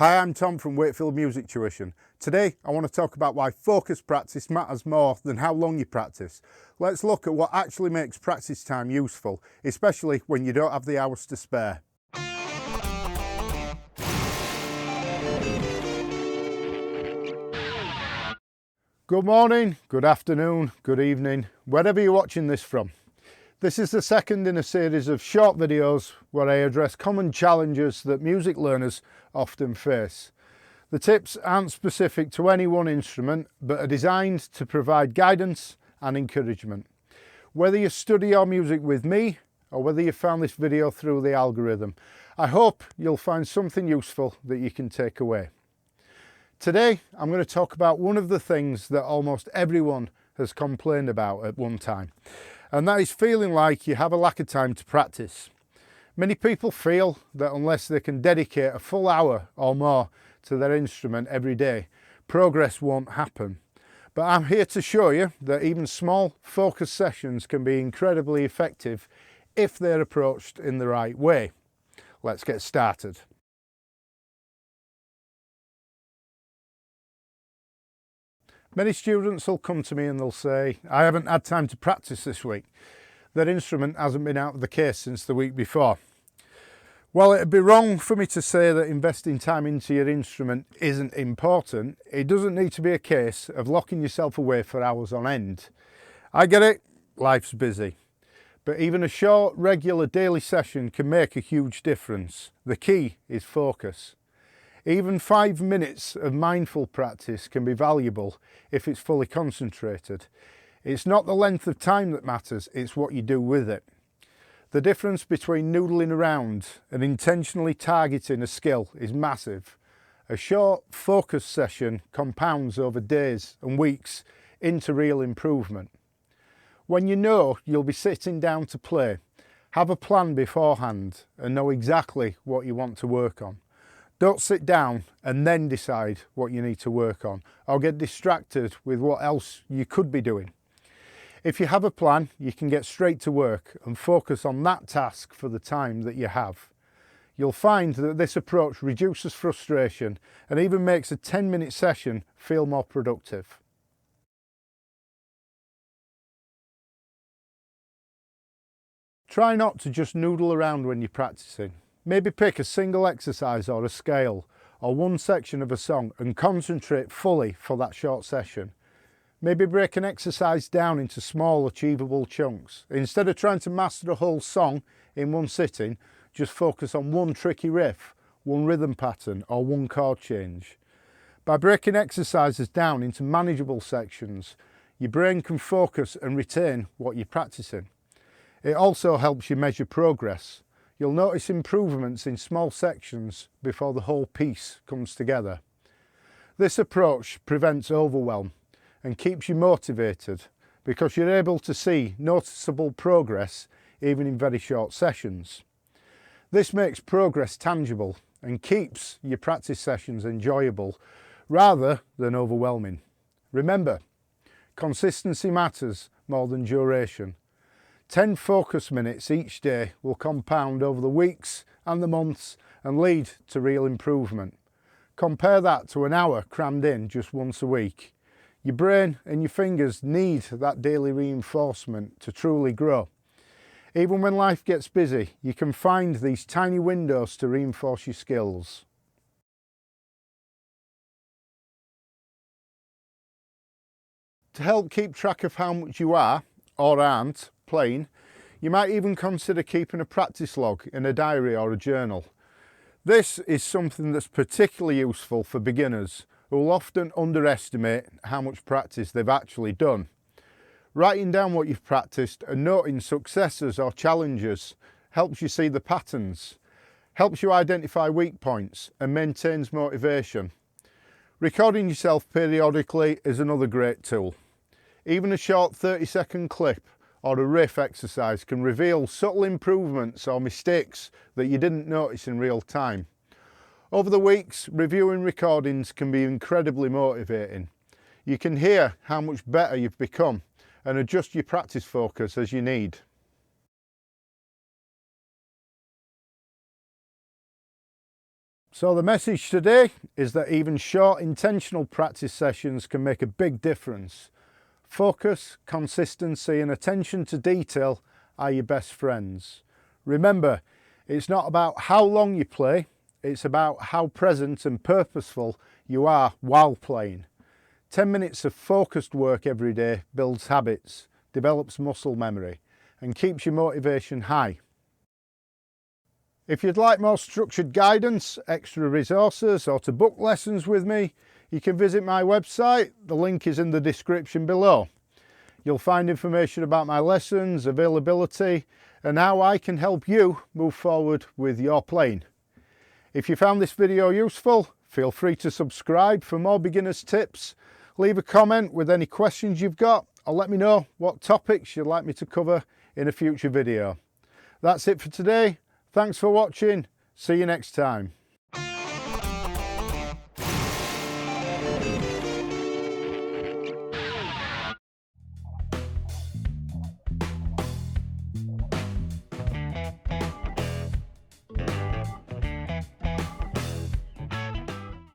Hi, I'm Tom from Wakefield Music Tuition. Today I want to talk about why focused practice matters more than how long you practice. Let's look at what actually makes practice time useful, especially when you don't have the hours to spare. Good morning, good afternoon, good evening, wherever you're watching this from. This is the second in a series of short videos where I address common challenges that music learners often face. The tips aren't specific to any one instrument, but are designed to provide guidance and encouragement. Whether you study your music with me or whether you found this video through the algorithm, I hope you'll find something useful that you can take away. Today, I'm going to talk about one of the things that almost everyone has complained about at one time, and that is feeling like you have a lack of time to practice. Many people feel that unless they can dedicate a full hour or more to their instrument every day, progress won't happen. But I'm here to show you that even small focused sessions can be incredibly effective if they're approached in the right way. Let's get started. Many students will come to me and they'll say, I haven't had time to practice this week. Their instrument hasn't been out of the case since the week before. While it'd be wrong for me to say that investing time into your instrument isn't important, it doesn't need to be a case of locking yourself away for hours on end. I get it, life's busy. But even a short, regular daily session can make a huge difference. The key is focus. Even 5 minutes of mindful practice can be valuable if it's fully concentrated. It's not the length of time that matters, it's what you do with it. The difference between noodling around and intentionally targeting a skill is massive. A short, focused session compounds over days and weeks into real improvement. When you know you'll be sitting down to play, have a plan beforehand and know exactly what you want to work on. Don't sit down and then decide what you need to work on, or get distracted with what else you could be doing. If you have a plan, you can get straight to work and focus on that task for the time that you have. You'll find that this approach reduces frustration and even makes a 10-minute session feel more productive. Try not to just noodle around when you're practicing. Maybe pick a single exercise or a scale or one section of a song and concentrate fully for that short session. Maybe break an exercise down into small, achievable chunks. Instead of trying to master a whole song in one sitting, just focus on one tricky riff, one rhythm pattern, or one chord change. By breaking exercises down into manageable sections, your brain can focus and retain what you're practicing. It also helps you measure progress. You'll notice improvements in small sections before the whole piece comes together. This approach prevents overwhelm and keeps you motivated because you're able to see noticeable progress even in very short sessions. This makes progress tangible and keeps your practice sessions enjoyable rather than overwhelming. Remember, consistency matters more than duration. 10 focus minutes each day will compound over the weeks and the months and lead to real improvement. Compare that to an hour crammed in just once a week. Your brain and your fingers need that daily reinforcement to truly grow. Even when life gets busy, you can find these tiny windows to reinforce your skills. To help keep track of how much you are, or aren't, playing, you might even consider keeping a practice log in a diary or a journal. This is something that's particularly useful for beginners who will often underestimate how much practice they've actually done. Writing down what you've practiced and noting successes or challenges helps you see the patterns, helps you identify weak points and maintains motivation. Recording yourself periodically is another great tool. Even a short 30-second clip or a riff exercise can reveal subtle improvements or mistakes that you didn't notice in real time. Over the weeks, reviewing recordings can be incredibly motivating. You can hear how much better you've become and adjust your practice focus as you need. So the message today is that even short intentional practice sessions can make a big difference. Focus, consistency and attention to detail are your best friends. Remember, it's not about how long you play, it's about how present and purposeful you are while playing. 10 minutes of focused work every day builds habits, develops muscle memory and keeps your motivation high. If you'd like more structured guidance, extra resources or to book lessons with me, you can visit my website. The link is in the description below. You'll find information about my lessons, availability and how I can help you move forward with your playing. If you found this video useful, feel free to subscribe for more beginners tips. Leave a comment with any questions you've got or let me know what topics you'd like me to cover in a future video. That's it for today. Thanks for watching. See you next time.